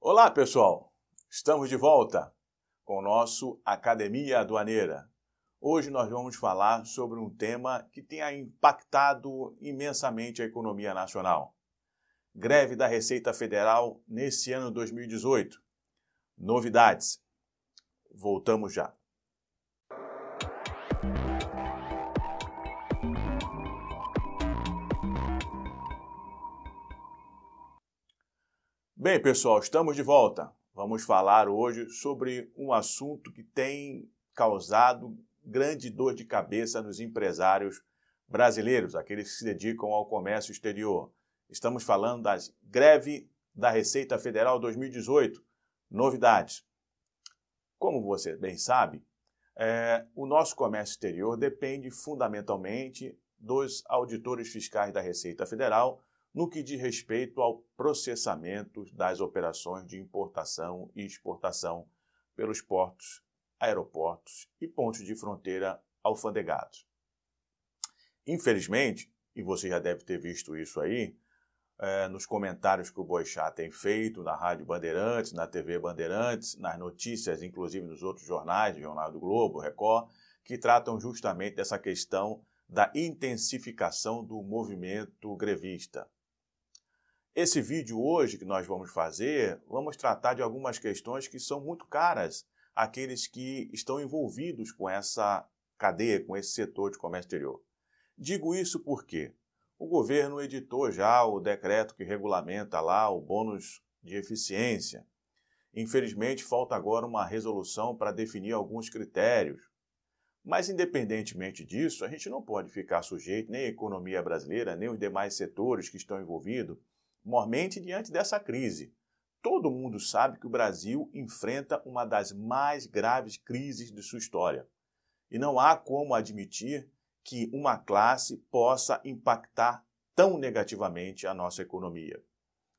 Olá, pessoal! Estamos de volta com o nosso Academia Aduaneira. Hoje nós vamos falar sobre um tema que tem impactado imensamente a economia nacional. Greve da Receita Federal nesse ano 2018. Novidades. Voltamos já. Bem, pessoal, estamos de volta. Vamos falar hoje sobre um assunto que tem causado grande dor de cabeça nos empresários brasileiros, aqueles que se dedicam ao comércio exterior. Estamos falando da greve da Receita Federal 2018. Novidades. Como você bem sabe, o nosso comércio exterior depende fundamentalmente dos auditores fiscais da Receita Federal no que diz respeito ao processamento das operações de importação e exportação pelos portos, aeroportos e pontos de fronteira alfandegados. Infelizmente, e você já deve ter visto isso aí, nos comentários que o Boixá tem feito na Rádio Bandeirantes, na TV Bandeirantes, nas notícias, inclusive nos outros jornais, Jornal do Globo, Record, que tratam justamente dessa questão da intensificação do movimento grevista. Esse vídeo hoje que nós vamos fazer, vamos tratar de algumas questões que são muito caras àqueles que estão envolvidos com essa cadeia, com esse setor de comércio exterior. Digo isso porque o governo editou já o decreto que regulamenta lá o bônus de eficiência. Infelizmente, falta agora uma resolução para definir alguns critérios. Mas, independentemente disso, a gente não pode ficar sujeito, nem a economia brasileira, nem os demais setores que estão envolvidos, mormente diante dessa crise. Todo mundo sabe que o Brasil enfrenta uma das mais graves crises de sua história. E não há como admitir que uma classe possa impactar tão negativamente a nossa economia.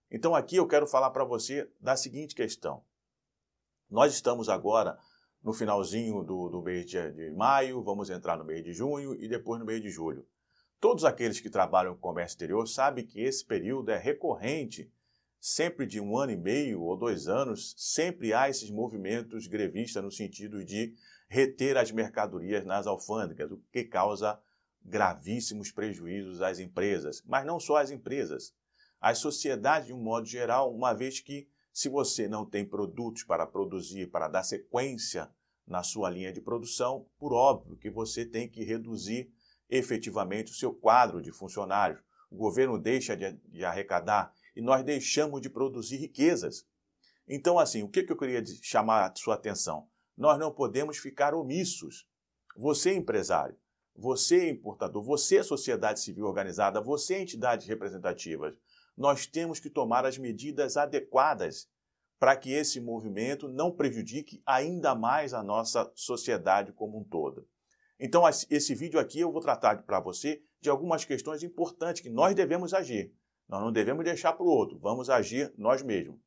Então aqui eu quero falar para você da seguinte questão. Nós estamos agora no finalzinho do mês de maio, vamos entrar no mês de junho e depois no mês de julho. Todos aqueles que trabalham com comércio exterior sabem que esse período é recorrente, sempre de 1 ano e meio ou 2 anos, sempre há esses movimentos grevistas no sentido de reter as mercadorias nas alfândegas, o que causa gravíssimos prejuízos às empresas. Mas não só às empresas, às sociedades de um modo geral, uma vez que se você não tem produtos para produzir, para dar sequência na sua linha de produção, por óbvio que você tem que reduzir efetivamente o seu quadro de funcionários. O governo deixa de arrecadar e nós deixamos de produzir riquezas. Então, assim, o que eu queria chamar a sua atenção? Nós não podemos ficar omissos. Você, empresário, você, importador, você, sociedade civil organizada, você, entidades representativas, nós temos que tomar as medidas adequadas para que esse movimento não prejudique ainda mais a nossa sociedade como um todo. Então, esse vídeo aqui eu vou tratar para você de algumas questões importantes que nós devemos agir. Nós não devemos deixar para o outro, vamos agir nós mesmos.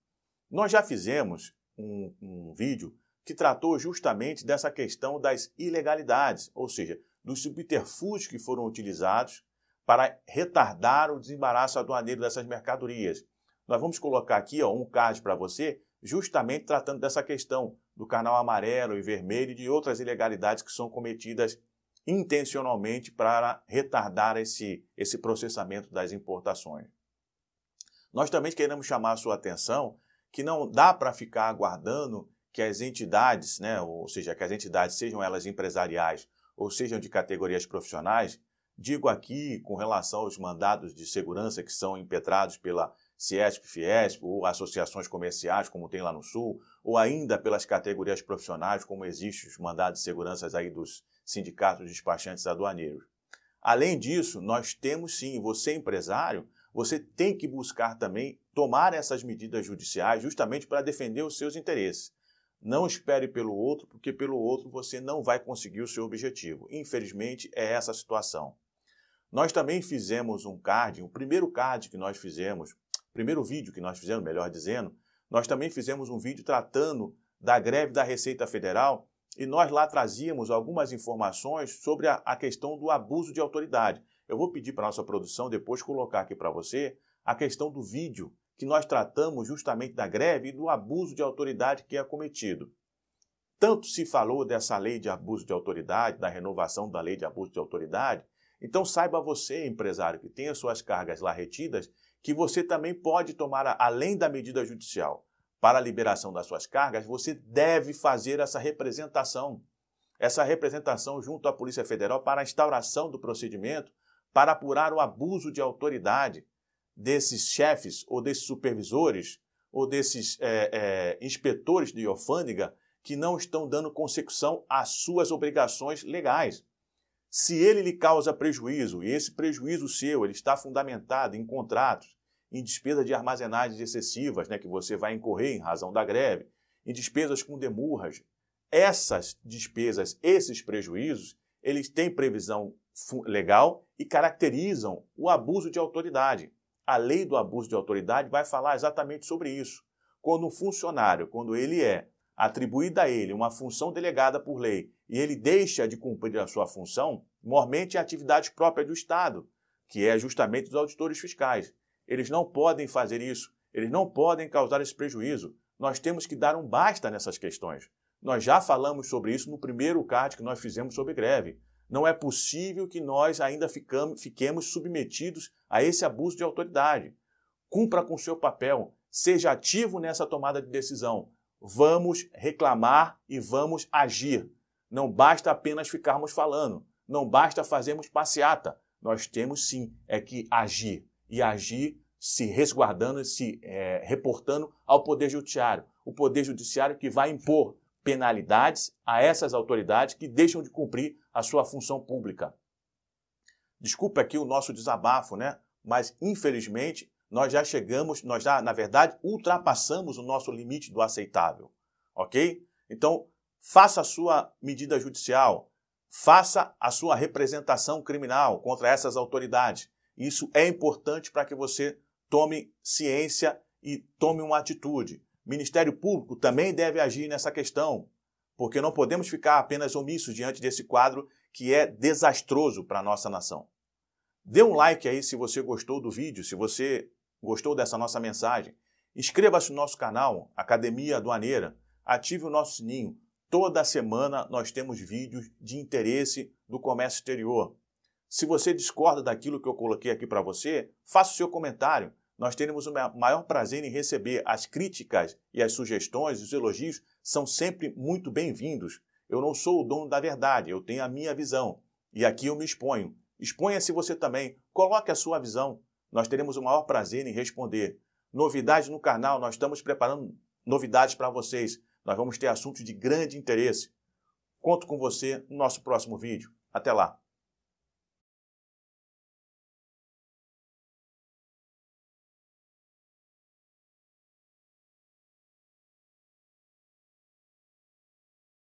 Nós já fizemos um vídeo que tratou justamente dessa questão das ilegalidades, ou seja, dos subterfúgios que foram utilizados para retardar o desembaraço aduaneiro dessas mercadorias. Nós vamos colocar aqui um card para você, justamente tratando dessa questão do canal amarelo e vermelho e de outras ilegalidades que são cometidas intencionalmente para retardar esse processamento das importações. Nós também queremos chamar a sua atenção que não dá para ficar aguardando que as entidades, ou seja, que as entidades, sejam elas empresariais ou sejam de categorias profissionais, digo aqui com relação aos mandados de segurança que são impetrados pela Ciesp, Fiesp, ou associações comerciais, como tem lá no Sul, ou ainda pelas categorias profissionais, como existem os mandados de segurança aí dos sindicatos despachantes aduaneiros. Além disso, nós temos sim, você empresário, você tem que buscar também tomar essas medidas judiciais justamente para defender os seus interesses. Não espere pelo outro, porque pelo outro você não vai conseguir o seu objetivo. Infelizmente, é essa a situação. Nós também fizemos um card, o primeiro card que nós fizemos, primeiro vídeo que nós fizemos, melhor dizendo, nós também fizemos um vídeo tratando da greve da Receita Federal e nós lá trazíamos algumas informações sobre a questão do abuso de autoridade. Eu vou pedir para a nossa produção depois colocar aqui para você a questão do vídeo que nós tratamos justamente da greve e do abuso de autoridade que é cometido. Tanto se falou dessa lei de abuso de autoridade, da renovação da lei de abuso de autoridade, então saiba você, empresário, que tem as suas cargas lá retidas, que você também pode tomar, além da medida judicial, para a liberação das suas cargas, você deve fazer essa representação junto à Polícia Federal para a instauração do procedimento para apurar o abuso de autoridade desses chefes ou desses supervisores ou desses inspetores de alfândega que não estão dando consecução às suas obrigações legais. Se ele lhe causa prejuízo, e esse prejuízo seu ele está fundamentado em contratos, em despesas de armazenagem excessivas, que você vai incorrer em razão da greve, em despesas com demurras, essas despesas, esses prejuízos, eles têm previsão legal e caracterizam o abuso de autoridade. A lei do abuso de autoridade vai falar exatamente sobre isso. Quando um funcionário, quando ele é atribuída a ele uma função delegada por lei e ele deixa de cumprir a sua função, normalmente é atividade própria do Estado, que é justamente dos auditores fiscais. Eles não podem fazer isso, eles não podem causar esse prejuízo. Nós temos que dar um basta nessas questões. Nós já falamos sobre isso no primeiro card que nós fizemos sobre greve. Não é possível que nós ainda fiquemos submetidos a esse abuso de autoridade. Cumpra com o seu papel, seja ativo nessa tomada de decisão. Vamos reclamar e vamos agir. Não basta apenas ficarmos falando, não basta fazermos passeata. Nós temos sim que agir, e agir se resguardando, se reportando ao Poder Judiciário. O Poder Judiciário que vai impor penalidades a essas autoridades que deixam de cumprir a sua função pública. Desculpe aqui o nosso desabafo, mas infelizmente nós já, na verdade, ultrapassamos o nosso limite do aceitável, ok? Então, faça a sua medida judicial, faça a sua representação criminal contra essas autoridades. Isso é importante para que você tome ciência e tome uma atitude. O Ministério Público também deve agir nessa questão, porque não podemos ficar apenas omissos diante desse quadro que é desastroso para a nossa nação. Dê um like aí se você gostou do vídeo, se você gostou dessa nossa mensagem. Inscreva-se no nosso canal, Academia Aduaneira. Ative o nosso sininho. Toda semana nós temos vídeos de interesse do comércio exterior. Se você discorda daquilo que eu coloquei aqui para você, faça o seu comentário. Nós teremos o maior prazer em receber as críticas e as sugestões, os elogios são sempre muito bem-vindos. Eu não sou o dono da verdade, eu tenho a minha visão. E aqui eu me exponho. Exponha-se você também, coloque a sua visão. Nós teremos o maior prazer em responder. Novidades no canal, nós estamos preparando novidades para vocês. Nós vamos ter assuntos de grande interesse. Conto com você no nosso próximo vídeo. Até lá!